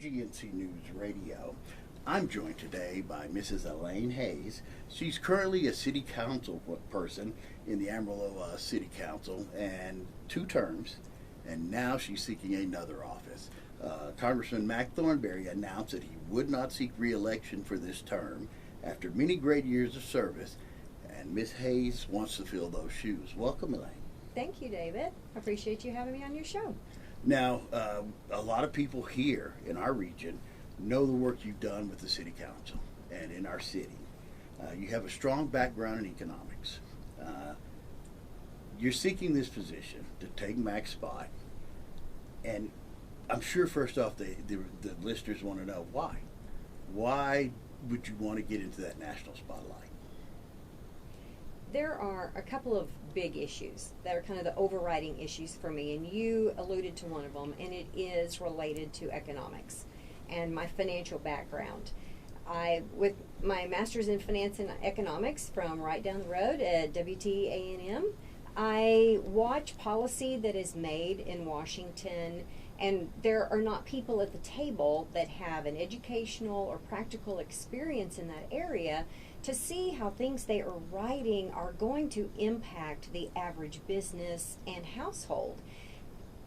GNC News Radio. I'm joined today by Mrs. Elaine Hays. She's currently a city council person in the Amarillo City Council and 2 terms, and now she's seeking another office. Congressman Mac Thornberry announced that he would not seek re-election for this term after many great years of service, and Ms. Hays wants to fill those shoes. Welcome, Elaine. Thank you, David. I appreciate you having me on your show. Now, a lot of people here in our region know the work you've done with the City Council and in our city. You have a strong background in economics. You're seeking this position to take Mac's spot, and I'm sure first off the listeners want to know why. Why would you want to get into that national spotlight? There are a couple of big issues that are kind of the overriding issues for me, and you alluded to one of them, and it is related to economics and my financial background. With my master's in finance and economics from right down the road at WTANM, I watch policy that is made in Washington, and there are not people at the table that have an educational or practical experience in that area to see how things they are writing are going to impact the average business and household.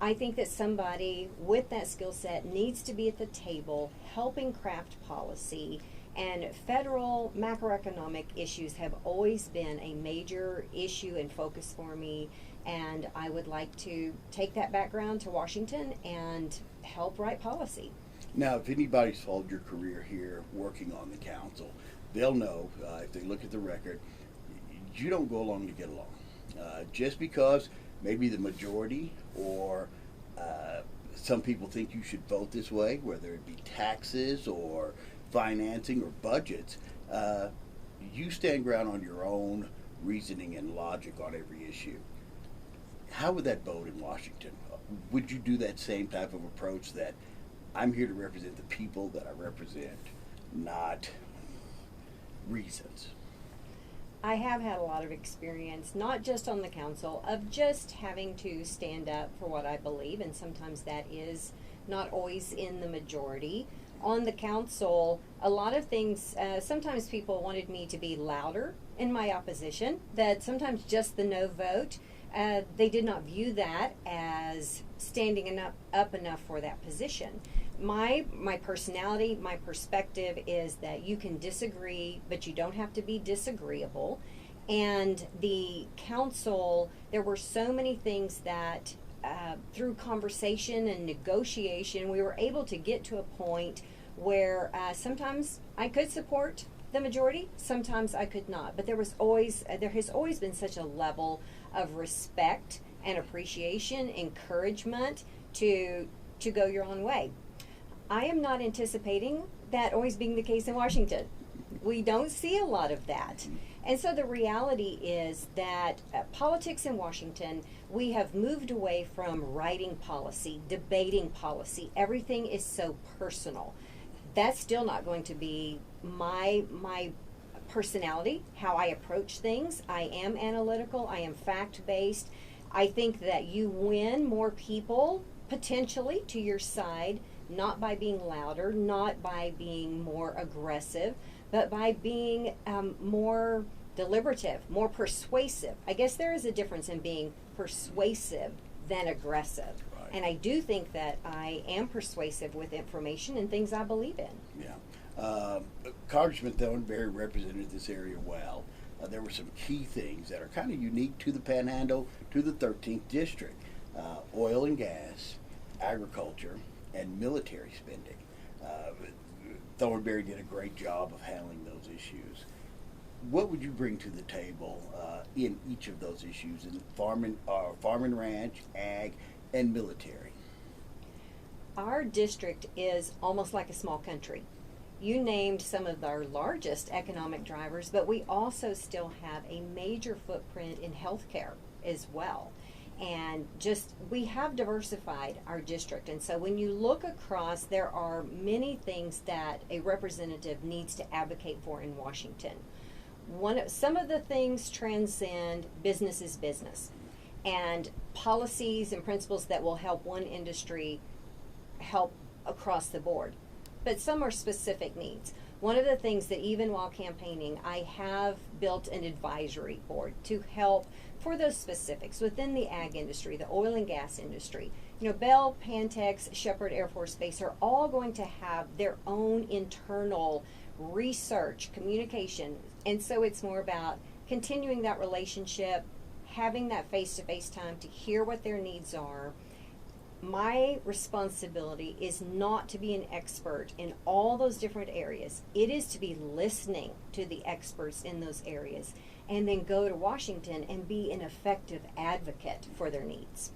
I think that somebody with that skill set needs to be at the table helping craft policy, and federal macroeconomic issues have always been a major issue and focus for me, and I would like to take that background to Washington and help write policy. Now, if anybody's followed your career here working on the council, they'll know, if they look at the record, you don't go along to get along. Just because maybe the majority or some people think you should vote this way, whether it be taxes or financing or budgets, you stand ground on your own reasoning and logic on every issue. How would that vote in Washington? Would you do that same type of approach that I'm here to represent the people that I represent, not reasons? I have had a lot of experience, not just on the council, of just having to stand up for what I believe, and sometimes that is not always in the majority. On the council, a lot of things, sometimes people wanted me to be louder in my opposition, that sometimes just the no vote, they did not view that as standing up enough for that position. My personality, my perspective is that you can disagree, but you don't have to be disagreeable. And the council, there were so many things that through conversation and negotiation, we were able to get to a point where sometimes I could support the majority, sometimes I could not. But there has always been such a level of respect and appreciation, encouragement to go your own way. I am not anticipating that always being the case in Washington. We don't see a lot of that. And so the reality is that politics in Washington, we have moved away from writing policy, debating policy. Everything is so personal. That's still not going to be my personality, how I approach things. I am analytical. I am fact-based. I think that you win more people potentially to your side, not by being louder, not by being more aggressive, but by being more deliberative, more persuasive. I guess there is a difference in being persuasive than aggressive. Right. And I do think that I am persuasive with information and things I believe in. Yeah. Congressman Thornberry represented this area well. There were some key things that are kind of unique to the Panhandle, to the 13th District. Oil and gas, agriculture, and military spending. Thornberry did a great job of handling those issues. What would you bring to the table in each of those issues in farm and ranch, ag, and military? Our district is almost like a small country. You named some of our largest economic drivers, but we also still have a major footprint in healthcare as well. And we have diversified our district. And so when you look across, there are many things that a representative needs to advocate for in Washington. Some of the things transcend business is business, and policies and principles that will help one industry help across the board. but some are specific needs. One of the things that even while campaigning, I have built an advisory board to help for those specifics within the ag industry, the oil and gas industry. You know, Bell, Pantex, Shepherd Air Force Base are all going to have their own internal research, communication, and so it's more about continuing that relationship, having that face-to-face time to hear what their needs are. My responsibility is not to be an expert in all those different areas. It is to be listening to the experts in those areas and then go to Washington and be an effective advocate for their needs.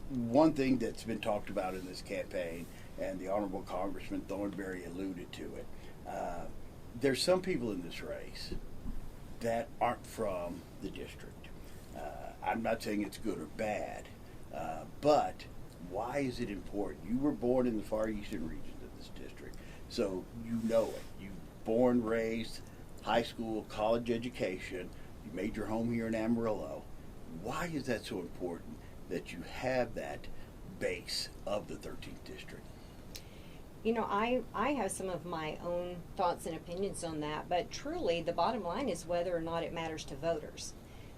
One thing that's been talked about in this campaign, and the Honorable Congressman Thornberry alluded to it, there's some people in this race that aren't from the district. I'm not saying it's good or bad, but why is it important? You were born in the far eastern region of this district, so you know it. You've born, raised, high school, college education. You made your home here in Amarillo. Why is that so important that you have that base of the 13th district? You know, I have some of my own thoughts and opinions on that, but truly the bottom line is whether or not it matters to voters.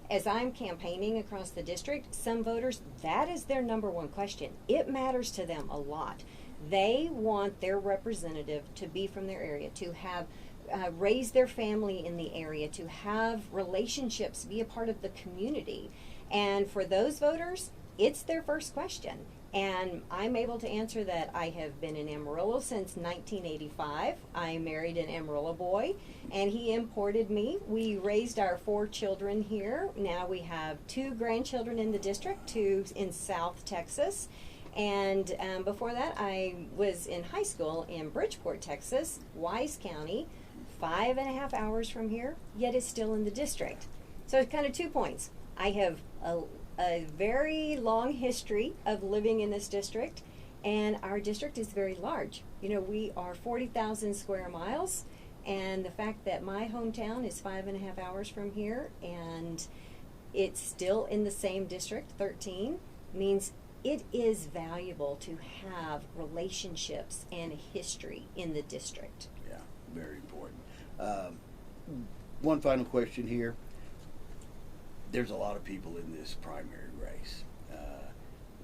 As I'm campaigning across the district, some voters, that is their number one question. It matters to them a lot. They want their representative to be from their area, to have raised their family in the area, to have relationships, be a part of the community. And for those voters, it's their first question. And I'm able to answer that. I have been in Amarillo since 1985. I married an Amarillo boy, and he imported me. We raised our 4 children here. Now we have 2 grandchildren in the district, 2 in South Texas. And before that, I was in high school in Bridgeport, Texas, Wise County, 5.5 hours from here, yet it's still in the district. So it's kind of 2 points. I have a very long history of living in this district, and our district is very large. You know, we are 40,000 square miles, and the fact that my hometown is 5.5 hours from here and it's still in the same district, 13, means it is valuable to have relationships and history in the district. Yeah, very important. One final question here. There's a lot of people in this primary race.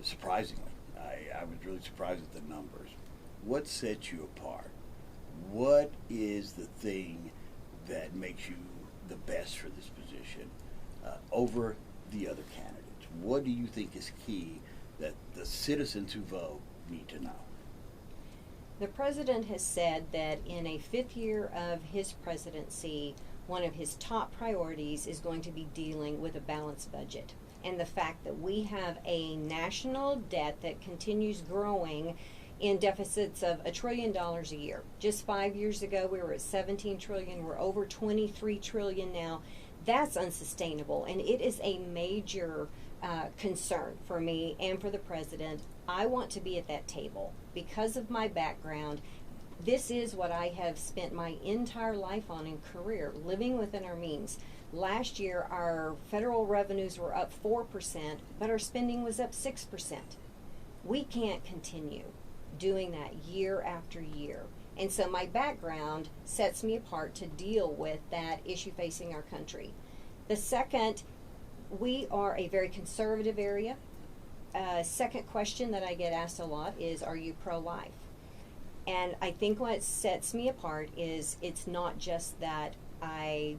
Surprisingly, I was really surprised at the numbers. What sets you apart? What is the thing that makes you the best for this position over the other candidates? What do you think is key that the citizens who vote need to know? The president has said that in a 5th year of his presidency, one of his top priorities is going to be dealing with a balanced budget. And the fact that we have a national debt that continues growing in deficits of $1 trillion a year. Just 5 years ago, we were at 17 trillion. We're over 23 trillion now. That's unsustainable, and it is a major concern for me and for the president. I want to be at that table because of my background. This is what I have spent my entire life on in career, living within our means. Last year, our federal revenues were up 4%, but our spending was up 6%. We can't continue doing that year after year. And so my background sets me apart to deal with that issue facing our country. The second, we are a very conservative area. Second question that I get asked a lot is, are you pro-life? And I think what sets me apart is it's not just that I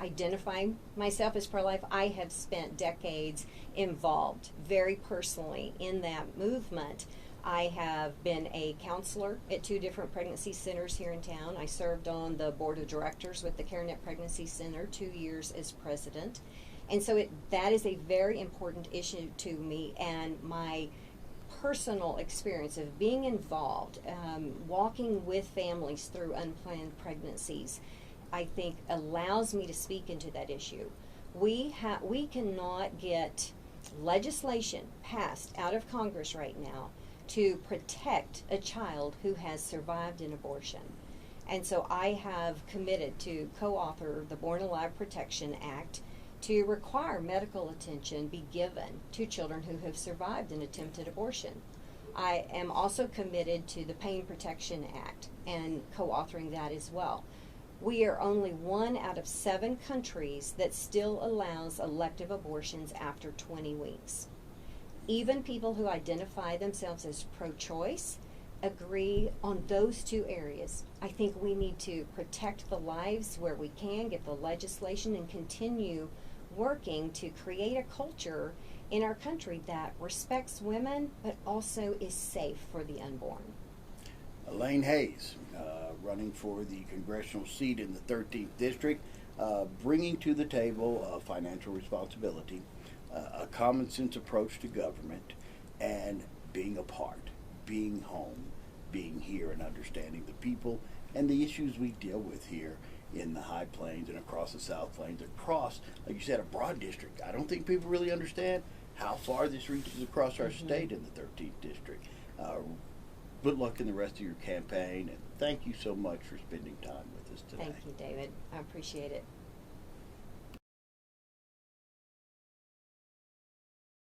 identify myself as pro-life. I have spent decades involved very personally in that movement. I have been a counselor at 2 different pregnancy centers here in town. I served on the board of directors with the CareNet Pregnancy Center 2 years as president. And so that is a very important issue to me, and my personal experience of being involved, walking with families through unplanned pregnancies, I think allows me to speak into that issue. We cannot get legislation passed out of Congress right now to protect a child who has survived an abortion. And so I have committed to co-author the Born Alive Protection Act to require medical attention be given to children who have survived an attempted abortion. I am also committed to the Pain Protection Act and co-authoring that as well. We are only 1 out of 7 countries that still allows elective abortions after 20 weeks. Even people who identify themselves as pro-choice agree on those 2 areas. I think we need to protect the lives where we can, get the legislation, and continue working to create a culture in our country that respects women but also is safe for the unborn. Elaine Hays, running for the congressional seat in the 13th District, bringing to the table financial responsibility, a common sense approach to government, and being a part, being home, being here, and understanding the people and the issues we deal with here in the High Plains and across the South Plains, across, like you said, a broad district. I don't think people really understand how far this reaches across our state in the 13th District. Good luck in the rest of your campaign, and thank you so much for spending time with us today. Thank you, David. I appreciate it.